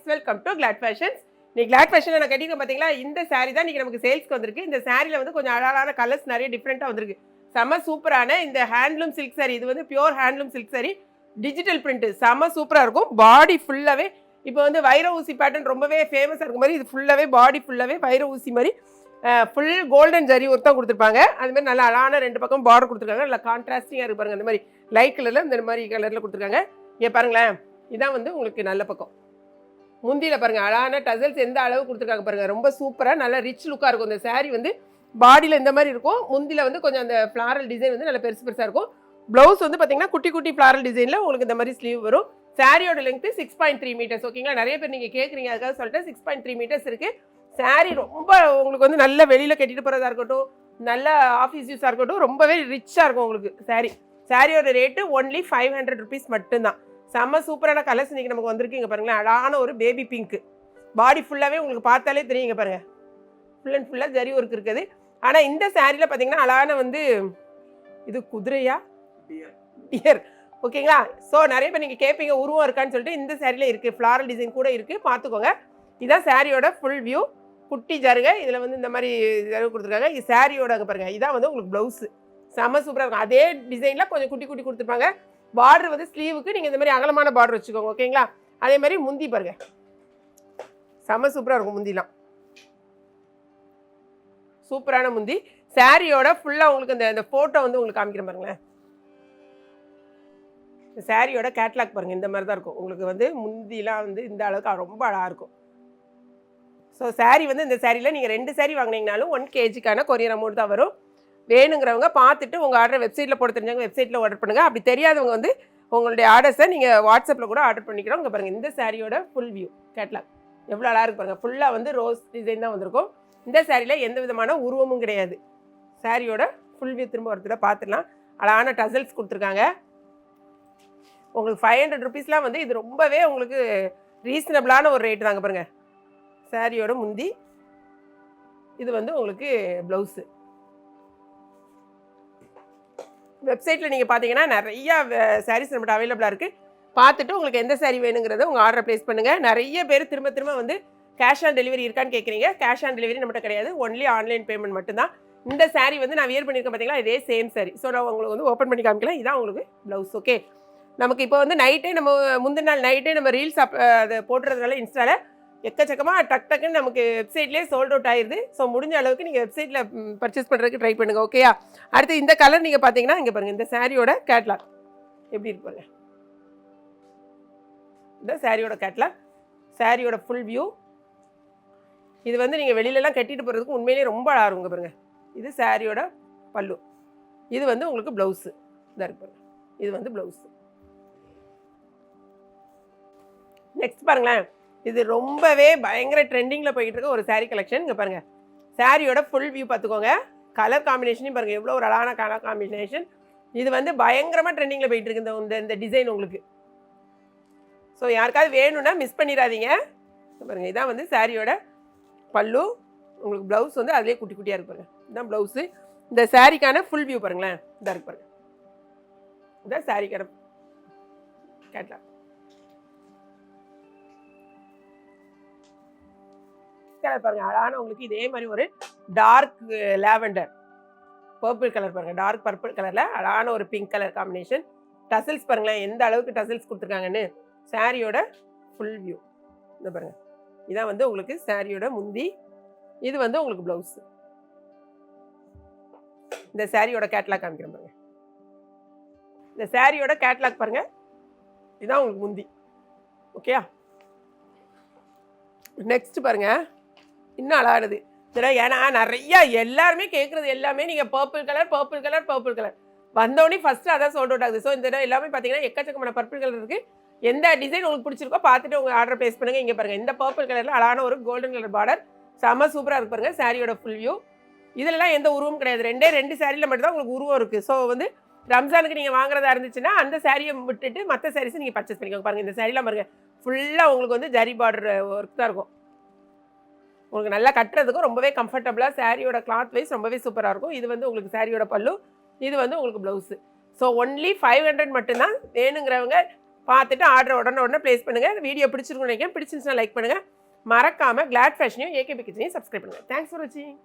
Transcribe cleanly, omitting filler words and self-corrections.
Friends, welcome to Glad Fashions. நீ Glad ஃபேஷனில் நான் கட்டியிருக்கேன் பார்த்தீங்களா, இந்த saree தான் இன்றைக்கி நமக்கு சேல்ஸ்க்கு வந்திருக்கு. இந்த சாரியில் வந்து கொஞ்சம் அழகான கலர்ஸ் நிறைய டிஃப்ரெண்ட்டாக வந்திருக்கு. செம சூப்பரான இந்த ஹேண்ட்லூம் சில்க் saree. இது வந்து pure handloom silk saree, digital print, செம சூப்பராக இருக்கும். பாடி ஃபுல்லாகவே இப்போ வந்து வைர ஊசி பேட்டர்ன் ரொம்பவே ஃபேமஸாக இருக்கும் மாதிரி, இது ஃபுல்லாகவே பாடி ஃபுல்லாகவே வைர ஊசி மாதிரி ஃபுல் கோல்டன் ஜரி ஒர்க் தான் கொடுத்துருப்பாங்க. அதுமாதிரி நல்லா அழகான ரெண்டு பக்கம் பார்டர் கொடுத்துருக்காங்க. நல்லா கான்ட்ராஸ்டிங்காக இருக்கு பாருங்கள். அந்த மாதிரி லைட் கலரில் இந்த மாதிரி கலரில் கொடுத்துருக்காங்க. இங்கே பாருங்களேன், இதான் வந்து உங்களுக்கு நல்ல பக்கம். முந்தியில் பாருங்கள், அழகான டசல்ஸ் எந்த அளவு கொடுத்துருக்காங்க பாருங்கள். ரொம்ப சூப்பராக நல்லா ரிச் லுக்காக இருக்கும். இந்த saree வந்து பாடியில் இந்த மாதிரி இருக்கும். முந்தியில் வந்து கொஞ்சம் அந்த ஃப்ளாரல் டிசைன் வந்து நல்லா பெருசு பெருசாக இருக்கும். ப்ளவுஸ் வந்து பார்த்தீங்கன்னா குட்டி குட்டி ஃப்ளாரல் டிசைனில் உங்களுக்கு இந்த மாதிரி ஸ்லீவ் வரும். சாரியோட லெங்க்த்து 6.3 மீட்டர்ஸ். ஓகேங்களா, நிறைய பேர் நீங்கள் கேட்குறீங்க, அதுக்காக சொல்லிட்டு 6.3 மீட்டர்ஸ் இருக்குது. சாரீ ரொம்ப உங்களுக்கு வந்து நல்ல வெளியில் கட்டிட்டு போகிறதா இருக்கட்டும், நல்ல ஆஃபீஸ் யூஸாக இருக்கட்டும், ரொம்பவே ரிச்சாக இருக்கும் உங்களுக்கு சாரியோட ரேட்டு ஒன்லி 500 rupees மட்டும்தான். செம்ம சூப்பரான கலர்ஸ் இன்றைக்கி நமக்கு வந்திருக்கு. இங்கே பாருங்களேன், அழகான ஒரு பேபி பிங்க்கு, பாடி ஃபுல்லாகவே உங்களுக்கு பார்த்தாலே தெரியுங்க பாருங்கள், ஃபுல் அண்ட் ஃபுல்லாக ஜரி ஒர்க் இருக்குது. ஆனால் இந்த சாரியில் பார்த்தீங்கன்னா அழகான வந்து இது குதிரையா டியர், ஓகேங்களா. ஸோ நிறைய பேர் நீங்கள் கேட்பீங்க உருவம் இருக்கான்னு சொல்லிட்டு, இந்த சாரியில் இருக்குது, ஃப்ளாரல் டிசைன் கூட இருக்குது, பார்த்துக்கோங்க. இதுதான் சாரியோட ஃபுல் வியூ. குட்டி ஜருகை இதில் வந்து இந்த மாதிரி ஜருகை கொடுத்துருக்காங்க. இது சாரியோட பாருங்கள், இதான் வந்து உங்களுக்கு ப்ளவுஸு. செம்ம சூப்பராக இருக்கும். அதே டிசைனில் கொஞ்சம் குட்டி குட்டி கொடுத்துருப்பாங்க. பார்டர் வந்து ஸ்லீவுக்கு நீங்கள் இந்த மாதிரி அகலமான பார்டர் வச்சுக்கோங்க, ஓகேங்களா. அதே மாதிரி முந்தி பாருங்கள், செம்ம சூப்பராக இருக்கும். முந்திலாம் சூப்பரான முந்தி. சாரியோட ஃபுல்லாக உங்களுக்கு இந்த ஃபோட்டோ வந்து உங்களுக்கு காமிக்கிற பாருங்களேன். இந்த சாரியோட கேட்லாக் பாருங்கள், இந்த மாதிரி தான் இருக்கும். உங்களுக்கு வந்து முந்திலாம் வந்து இந்த அளவுக்கு ரொம்ப அழகாக இருக்கும். ஸோ சாரீ வந்து இந்த சாரியில் நீங்கள் 2 saree வாங்கினீங்கனாலும் 1 kgக்கான கொரியர் அமௌண்ட் தான் வரும். வேணுங்கிறவங்க பார்த்துட்டு உங்கள் ஆர்டர் வெப்சைட்டில் போட தெரிஞ்சவங்க வெப்சைட்டில் ஆர்டர் பண்ணுங்கள். அப்படி தெரியாதவங்க வந்து உங்களுடைய ஆர்டர்ஸை நீங்கள் வாட்ஸ்அப்பில் கூட ஆர்டர் பண்ணிக்கிறோம். இங்கே பாருங்கள், இந்த சாரியோட ஃபுல் வியூ கேட்லாக் எவ்வளோ அழகாக இருக்கு பாருங்கள். ஃபுல்லாக வந்து ரோஸ் டிசைன் தான் வந்திருக்கும். இந்த சாரியில் எந்த விதமான உருவமும் கிடையாது. சாரியோட ஃபுல் வியூ திரும்ப ஒருத்தர பார்த்துடலாம். அழகான டசல்ஸ் கொடுத்துருக்காங்க. உங்களுக்கு 500 rupeesலாம் வந்து இது ரொம்பவே உங்களுக்கு ரீசனபிளான ஒரு ரேட்டு தாங்க பாருங்கள். சாரியோட முந்தி, இது வந்து உங்களுக்கு ப்ளவுஸு. வெப்சைட்டில் நீங்கள் பார்த்தீங்கன்னா நிறையா சாரீஸ் நம்மகிட்ட அவைலபிளாக இருக்குது. பார்த்துட்டு உங்களுக்கு எந்த சாரீ வேணுங்கிறத உங்கள் ஆர்டர் ப்ளேஸ் பண்ணுங்கள். நிறைய பேர் திரும்ப திரும்ப வந்து கேஷ் ஆன் டெலிவரி இருக்கான்னு கேட்குறீங்க. கேஷ் ஆன் டெலிவரி நம்மகிட்ட கிடையாது, ஒன்லி ஆன்லைன் பேமெண்ட் மட்டும்தான். இந்த சாரீ வந்து நான் வியர் பண்ணியிருக்கேன் பார்த்தீங்களா, இதே சேம் சாரீ. ஸோ நான் உங்களுக்கு வந்து ஓப்பன் பண்ணி காமிக்கலாம். இதான் உங்களுக்கு ப்ளவுஸ். ஓகே, நமக்கு இப்போ வந்து நைட்டே நம்ம முந்தின நாள் நைட்டே நம்ம ரீல்ஸ் அதை போடுறதுனால இன்ஸ்டாவில் எக்கச்சக்கமாக டக்குன்னு நமக்கு வெப்சைட்லேயே சோல்ட் அவுட் ஆயிடுது. ஸோ முடிஞ்ச அளவுக்கு நீங்கள் வெப்சைட்டில் பர்ச்சேஸ் பண்ணுறதுக்கு ட்ரை பண்ணுங்கள், ஓகேயா. அடுத்து இந்த கலர் நீங்கள் பார்த்தீங்கன்னா இங்கே பாருங்கள், இந்த சாரியோட கேட்லாக் எப்படி இருப்பாங்க. இந்த சாரியோட கேட்லாக், சாரியோட ஃபுல் வியூ. இது வந்து நீங்கள் வெளியிலலாம் கட்டிட்டு போகிறதுக்கு உண்மையிலேயே ரொம்ப அழகாக இருக்குங்க பாருங்கள். இது சாரியோட பல்லு, இது வந்து உங்களுக்கு ப்ளவுஸு. இதாக இருக்கு பாருங்கள், இது வந்து ப்ளவுஸு. நெக்ஸ்ட் பாருங்களேன், இது ரொம்பவே பயங்கர ட்ரெண்டிங்கில் போய்கிட்டு இருக்க ஒரு சாரீ கலெக்ஷன். இங்கே பாருங்கள், சாரியோட ஃபுல் வியூ பார்த்துக்கோங்க. கலர் காம்பினேஷனையும் பாருங்கள், எவ்வளோ ஒரு அழகான கலர் காம்பினேஷன். இது வந்து பயங்கரமாக ட்ரெண்டிங்கில் போயிட்டு இருக்கு இந்த டிசைன் உங்களுக்கு. ஸோ யாருக்காவது வேணும்னா மிஸ் பண்ணிடாதீங்க. பாருங்கள், இதான் வந்து சாரியோட பல்லு. உங்களுக்கு ப்ளவுஸ் வந்து அதிலே குட்டி குட்டியாக இருக்கு பாருங்கள். இதுதான் ப்ளவுஸு. இந்த சாரிக்கான ஃபுல் வியூ பாருங்களேன், இதாக இருக்கு பாருங்கள். இதுதான் சாரிக்கான கேட்லாக். கலர் பாருங்க, அழகான உங்களுக்கு இதே மாதிரி ஒரு டார்க் லாவெண்டர் பர்பிள் கலர் பாருங்க, டார்க் பர்பிள் கலர்ல அழகான ஒரு பிங்க் கலர் காம்பினேஷன். டசல்ஸ் பாருங்களேன், எந்த அளவுக்கு டசல்ஸ் கொடுத்துருக்காங்கன்னு. சாரியோட ஃபுல் வியூ இந்த பாருங்க, இதான் வந்து உங்களுக்கு சாரியோட முந்தி, இது வந்து உங்களுக்கு பிளவுஸ். இந்த சாரியோட கேட்லாக் காமிக்கிறேன் பாருங்க. இந்த சாரியோட கேட்லாக் பாருங்க, இதான் உங்களுக்கு முந்தி. ஓகேயா. நெக்ஸ்ட் பாருங்க, இன்னும் அழகானது. ஏன்னா நிறையா எல்லாருமே கேட்குறது எல்லாமே நீங்கள் purple colour purple colour purple colour வந்தோடனே ஃபஸ்ட்டு அதான் சோல்ட் அவுட் ஆகுது. ஸோ இந்த எல்லாமே பார்த்தீங்கன்னா எக்கச்சக்கமான பர்பிள் கலர் இருக்குது. எந்த டிசைன் உங்களுக்கு பிடிச்சிருக்கோ பார்த்துட்டு உங்கள் ஆர்டர் ப்ளேஸ் பண்ணுங்கள். இங்கே பாருங்கள், இந்த பர்பிள் கலரில் அழகான ஒரு கோல்டன் கலர் பார்டர், செம்ம சூப்பராக இருக்கு பாருங்கள். சாரியோட ஃபுல் வியூ. இதிலலாம் எந்த உருவம் கிடையாது, 2 சாரியில் மட்டும்தான் உங்களுக்கு உருவம் இருக்குது. ஸோ வந்து ரம்ஜானுக்கு நீங்கள் வாங்குறதா இருந்துச்சுன்னா அந்த சாரியை விட்டுட்டு மற்ற சாரீஸை நீங்கள் பர்ச்சேஸ் பண்ணிக்கோங்க. பாருங்கள், இந்த சாரிலாம் பாருங்கள், ஃபுல்லாக உங்களுக்கு வந்து ஜரி பார்டர் ஒர்க் தான் இருக்கும். உங்களுக்கு நல்லா கட்டுறதுக்கும் ரொம்பவே கம்ஃபர்டபுளாக, சாரியோட கிளாத் வைஸ் ரொம்பவே சூப்பராக இருக்கும். இது வந்து உங்களுக்கு சாரியோட பல்லு, இது வந்து உங்களுக்கு ப்ளவுஸு. ஸோ ஒன்லி 500 மட்டும்தான். வேணுங்கிறவங்க பார்த்துட்டு ஆர்டர் உடனே ப்ளேஸ் பண்ணுங்கள். இந்த வீடியோ பிடிச்சிருக்குன்னு நினைக்கிறேன். பிடிச்சிருந்துச்சுன்னா லைக் பண்ணுங்கள். மறக்காமல் கிளாட் ஃபேஷனையும் ஏகேபி கிச்சனையும் சப்ஸ்கிரைப் பண்ணுங்கள். தேங்க்ஸ் ஃபார் வாட்சிங்.